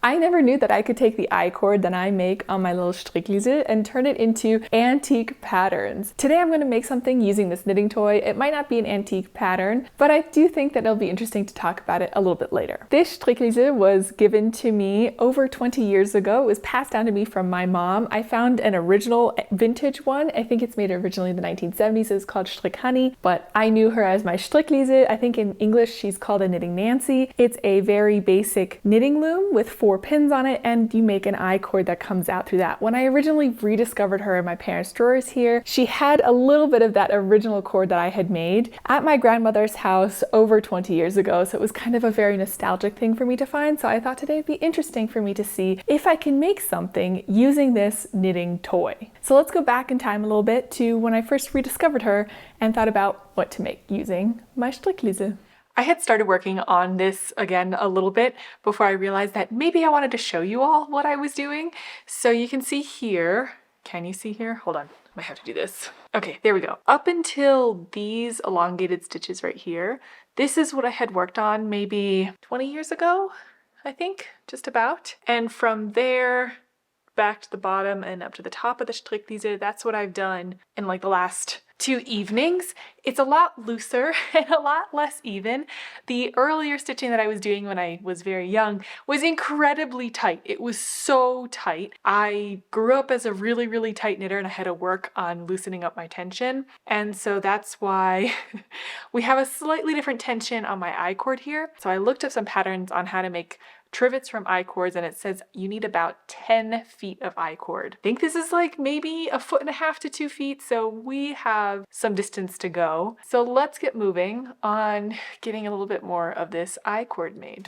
I never knew that I could take the I-cord that I make on my little strickliesel and turn it into antique patterns. Today I'm going to make something using this knitting toy. It might not be an antique pattern, but I do think that it'll be interesting to talk about it a little bit later. This strickliesel was given to me over 20 years ago. It was passed down to me from my mom. I found an original vintage one. I think it's made originally in the 1970s. It's called Strick Honey, but I knew her as my strickliesel. I think in English she's called a knitting Nancy. It's a very basic knitting loom with 4 pins on it, and you make an I-cord that comes out through that. When I originally rediscovered her in my parents' drawers here, she had a little bit of that original cord that I had made at my grandmother's house over 20 years ago, so it was kind of a very nostalgic thing for me to find. So I thought today it'd be interesting for me to see if I can make something using this knitting toy. So let's go back in time a little bit to when I first rediscovered her and thought about what to make using my strickliesel. I had started working on this again a little bit before I realized that maybe I wanted to show you all what I was doing. So you can see here, can you see here? Hold on, I might have to do this. Okay, there we go. Up until these elongated stitches right here, this is what I had worked on maybe 20 years ago, I think, just about. And from there, back to the bottom and up to the top of the strickliesel, that's what I've done in like the last 2 evenings. It's a lot looser and a lot less even. The earlier stitching that I was doing when I was very young was incredibly tight. It was so tight. I grew up as a really tight knitter and I had to work on loosening up my tension. And so that's why we have a slightly different tension on my I-cord here. So I looked up some patterns on how to make trivets from I-cords, and it says you need about 10 feet of I-cord. I think this is like maybe 1.5 to 2 feet, so we have some distance to go. So let's get moving on getting a little bit more of this I-cord made.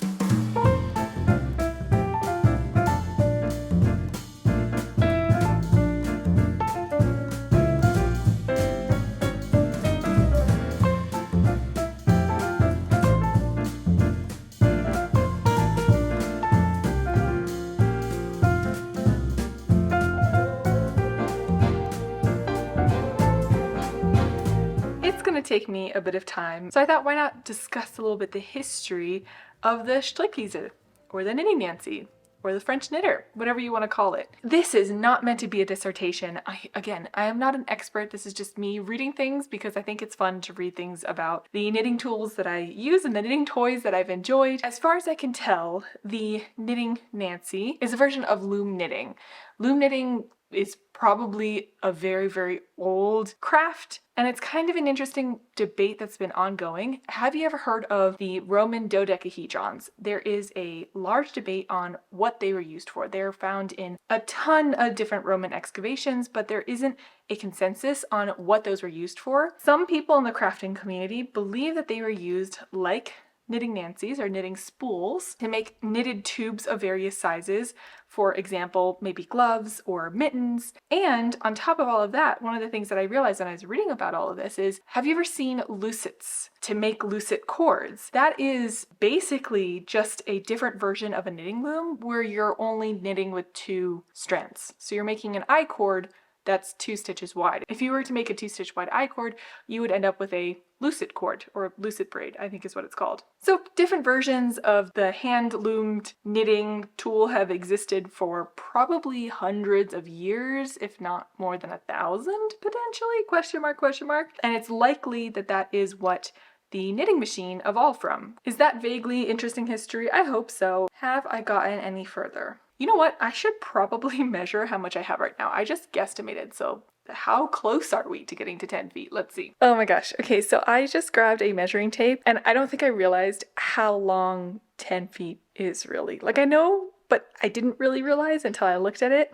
Take me a bit of time, so I thought why not discuss a little bit the history of the strickliesel, or the knitting Nancy, or the French knitter, whatever you want to call it. This is not meant to be a dissertation. I am not an expert. This is just me reading things because I think it's fun to read things about the knitting tools that I use and the knitting toys that I've enjoyed. As far as I can tell, the knitting Nancy is a version of loom knitting. Loom knitting is probably a very old craft, and it's kind of an interesting debate that's been ongoing. Have you ever heard of the Roman dodecahedrons? There is a large debate on what they were used for. They're found in a ton of different Roman excavations, but there isn't a consensus on what those were used for. Some people in the crafting community believe that they were used like knitting Nancy's or knitting spools to make knitted tubes of various sizes, for example, maybe gloves or mittens. And on top of all of that, one of the things that I realized when I was reading about all of this is, have you ever seen lucets to make lucet cords? That is basically just a different version of a knitting loom where you're only knitting with 2 strands. So you're making an I-cord that's 2 stitches wide. If you were to make a 2-stitch wide I-cord, you would end up with a lucet cord, or lucet braid, I think is what it's called. So different versions of the hand-loomed knitting tool have existed for probably hundreds of years, if not more than 1,000 potentially, question mark. And it's likely that that is what the knitting machine evolved from. Is that vaguely interesting history? I hope so. Have I gotten any further? You know what? I should probably measure how much I have right now. I just guesstimated, so how close are we to getting to 10 feet? Let's see. Oh my gosh. Okay, so I just grabbed a measuring tape, and I don't think I realized how long 10 feet is really. Like, I know, but I didn't really realize until I looked at it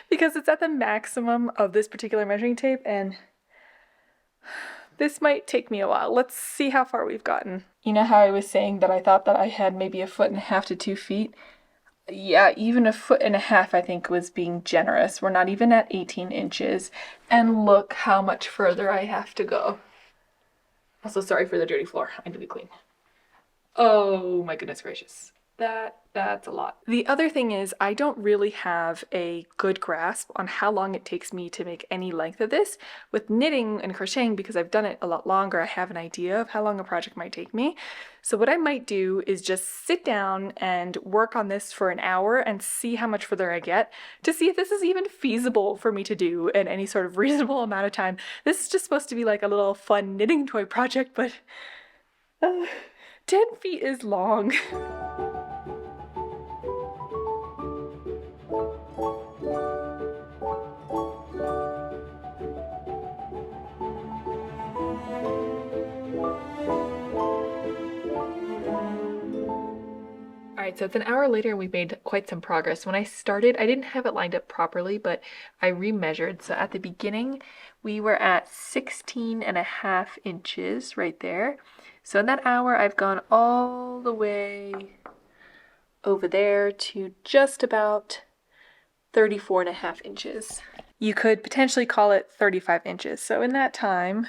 because it's at the maximum of this particular measuring tape, and this might take me a while. Let's see how far we've gotten. You know how I was saying that I thought that I had maybe 1.5 to 2 feet? Yeah, even 1.5 feet I think was being generous. We're not even at 18 inches. And look how much further I have to go. Also, sorry for the dirty floor. I need to be clean. Oh my goodness gracious. That That's a lot. The other thing is I don't really have a good grasp on how long it takes me to make any length of this. With knitting and crocheting, because I've done it a lot longer, I have an idea of how long a project might take me. So what I might do is just sit down and work on this for an hour and see how much further I get to see if this is even feasible for me to do in any sort of reasonable amount of time. This is just supposed to be like a little fun knitting toy project, but 10 feet is long. Alright, so it's an hour later and we've made quite some progress. When I started, I didn't have it lined up properly, but I remeasured. So at the beginning, we were at 16.5 inches right there. So in that hour, I've gone all the way over there to just about 34.5 inches. You could potentially call it 35 inches. So in that time,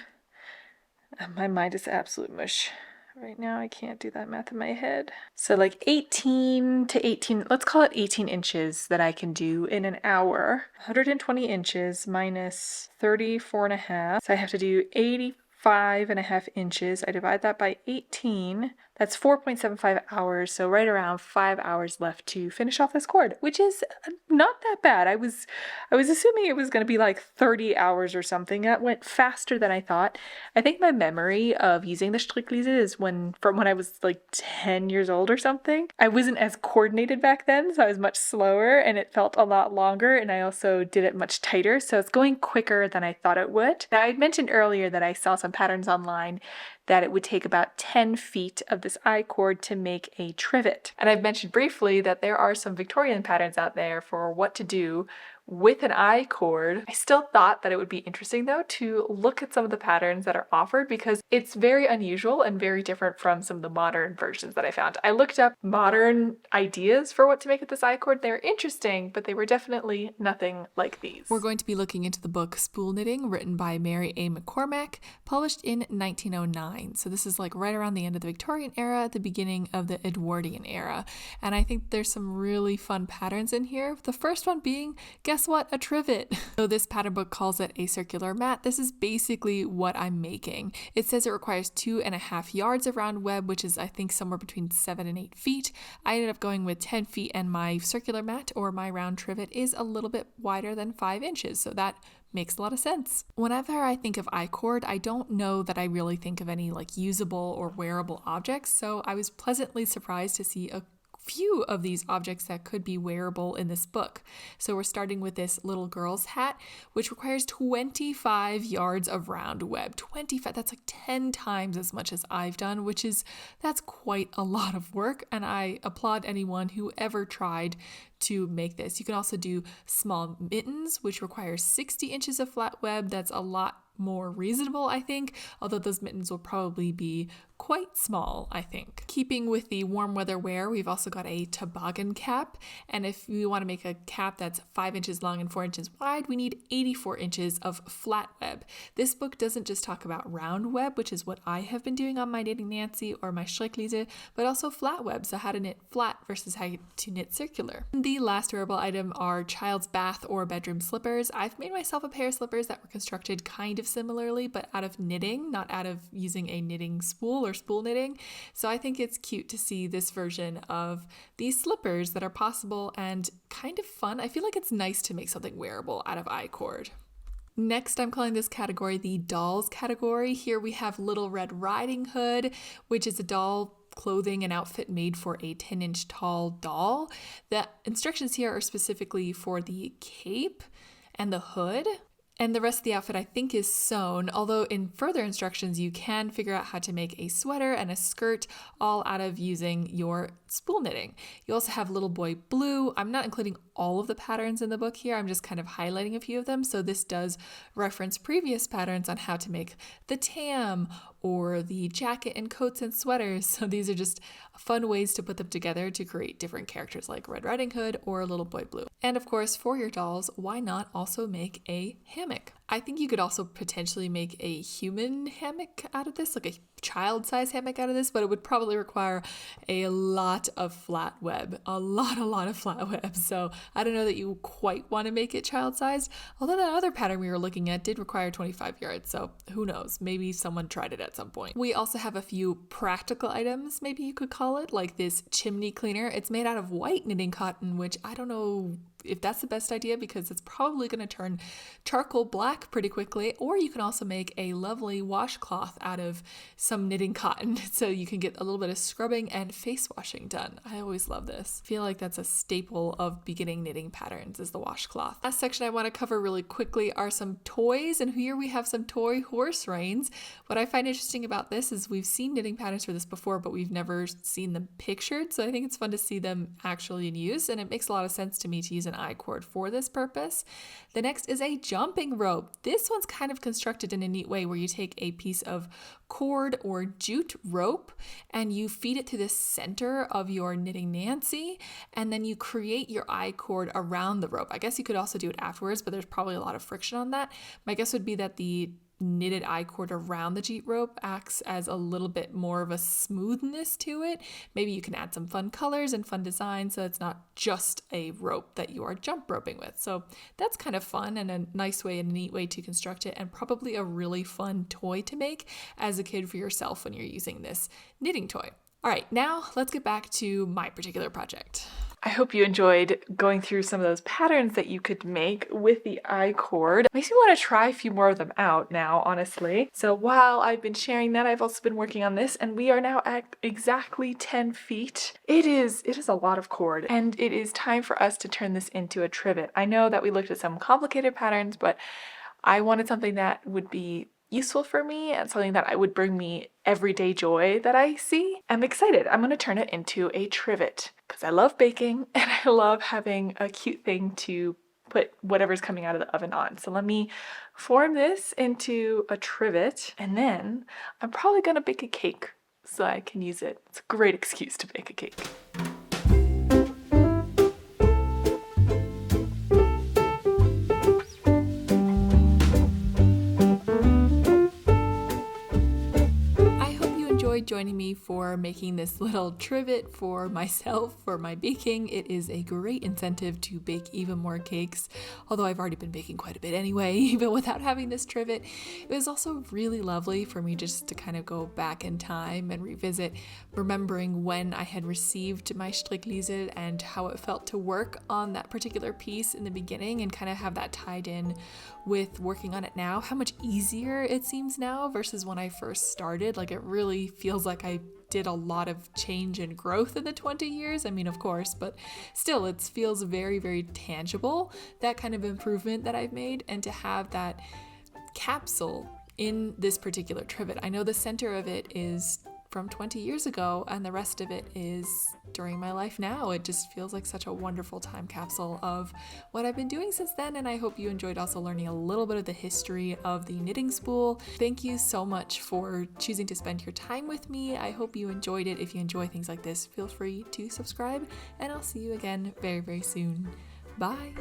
my mind is absolute mush. Right now I can't do that math in my head. So like 18 to 18, let's call it 18 inches that I can do in an hour. 120 inches minus 34.5. So I have to do 85.5 inches. I divide that by 18. That's 4.75 hours, so right around 5 hours left to finish off this cord, which is not that bad. I was assuming it was going to be like 30 hours or something. That went faster than I thought. I think my memory of using the Strickliese is from when I was like 10 years old or something. I wasn't as coordinated back then, so I was much slower and it felt a lot longer, and I also did it much tighter, so it's going quicker than I thought it would. Now, I mentioned earlier that I saw some patterns online that it would take about 10 feet of this I-cord to make a trivet. And I've mentioned briefly that there are some Victorian patterns out there for what to do with an I-cord. I still thought that it would be interesting though to look at some of the patterns that are offered because it's very unusual and very different from some of the modern versions that I found. I looked up modern ideas for what to make with this I-cord. They're interesting, but they were definitely nothing like these. We're going to be looking into the book Spool Knitting, written by Mary A. McCormack, published in 1909. So this is like right around the end of the Victorian era, at the beginning of the Edwardian era. And I think there's some really fun patterns in here. The first one being, guess what? A trivet. So this pattern book calls it a circular mat. This is basically what I'm making. It says it requires 2.5 yards of round web, which is I think somewhere between 7 and 8 feet. I ended up going with 10 feet and my circular mat or my round trivet is a little bit wider than 5 inches. So that makes a lot of sense. Whenever I think of I-cord, I don't know that I really think of any like usable or wearable objects. So I was pleasantly surprised to see a few of these objects that could be wearable in this book. So we're starting with this little girl's hat, which requires 25 yards of round web. 25, that's like 10 times as much as I've done, that's quite a lot of work. And I applaud anyone who ever tried to make this. You can also do small mittens, which requires 60 inches of flat web. That's a lot more reasonable, I think, although those mittens will probably be quite small, I think. Keeping with the warm weather wear, we've also got a toboggan cap, and if we want to make a cap that's 5 inches long and 4 inches wide, we need 84 inches of flat web. This book doesn't just talk about round web, which is what I have been doing on my Knitting Nancy or my Strickliese, but also flat web, so how to knit flat versus how to knit circular. The last wearable item are child's bath or bedroom slippers. I've made myself a pair of slippers that were constructed kind of similarly, but out of knitting, not out of using a knitting spool or spool knitting. So I think it's cute to see this version of these slippers that are possible and kind of fun. I feel like it's nice to make something wearable out of I-cord. Next, I'm calling this category the dolls category. Here we have Little Red Riding Hood, which is a doll clothing and outfit made for a 10-inch tall doll. The instructions here are specifically for the cape and the hood. And the rest of the outfit I think is sewn, although in further instructions you can figure out how to make a sweater and a skirt all out of using your spool knitting. You also have Little Boy Blue. I'm not including all of the patterns in the book here, I'm just kind of highlighting a few of them. So this does reference previous patterns on how to make the tam or the jacket and coats and sweaters. So these are just fun ways to put them together to create different characters like Red Riding Hood or Little Boy Blue. And of course, for your dolls, why not also make a hammock? I think you could also potentially make a human hammock out of this, like a child-size hammock out of this, but it would probably require a lot of flat web, a lot of flat web. So I don't know that you quite want to make it child-sized, although that other pattern we were looking at did require 25 yards. So who knows, maybe someone tried it at some point. We also have a few practical items, maybe you could call it, like this chimney cleaner. It's made out of white knitting cotton, which I don't know if that's the best idea because it's probably going to turn charcoal black pretty quickly. Or you can also make a lovely washcloth out of some knitting cotton so you can get a little bit of scrubbing and face washing done. I always love this. I feel like that's a staple of beginning knitting patterns is the washcloth. Last section I want to cover really quickly are some toys, and here we have some toy horse reins. What I find interesting about this is we've seen knitting patterns for this before, but we've never seen them pictured, so I think it's fun to see them actually in use, and it makes a lot of sense to me to use an icord for this purpose. The next is a jumping rope. This one's kind of constructed in a neat way where you take a piece of cord or jute rope and you feed it to the center of your knitting Nancy, and then you create your icord around the rope. I guess you could also do it afterwards, but there's probably a lot of friction on that. My guess would be that the knitted icord around the jute rope acts as a little bit more of a smoothness to it. Maybe you can add some fun colors and fun designs so it's not just a rope that you are jump roping with. So that's kind of fun and a nice way and a neat way to construct it, and probably a really fun toy to make as a kid for yourself when you're using this knitting toy. All right, now let's get back to my particular project. I hope you enjoyed going through some of those patterns that you could make with the icord. Makes me want to try a few more of them out now, honestly. So while I've been sharing that, I've also been working on this, and we are now at exactly 10 feet. It is a lot of cord, and it is time for us to turn this into a trivet. I know that we looked at some complicated patterns, but I wanted something that would be useful for me and something that would bring me everyday joy that I see. I'm excited. I'm going to turn it into a trivet because I love baking and I love having a cute thing to put whatever's coming out of the oven on. So let me form this into a trivet, and then I'm probably going to bake a cake so I can use it. It's a great excuse to bake a cake. Joining me for making this little trivet for myself for my baking. It is a great incentive to bake even more cakes, although I've already been baking quite a bit anyway, even without having this trivet. It was also really lovely for me just to kind of go back in time and revisit, remembering when I had received my Strickliesel and how it felt to work on that particular piece in the beginning, and kind of have that tied in with working on it now, how much easier it seems now versus when I first started. Like, it really feels like I did a lot of change and growth in the 20 years. I mean, of course, but still, it feels very, very tangible, that kind of improvement that I've made. And to have that capsule in this particular trivet, I know the center of it is from 20 years ago and the rest of it is during my life now. It just feels like such a wonderful time capsule of what I've been doing since then, and I hope you enjoyed also learning a little bit of the history of the knitting spool. Thank you so much for choosing to spend your time with me. I hope you enjoyed it. If you enjoy things like this, feel free to subscribe, and I'll see you again very, very soon. Bye!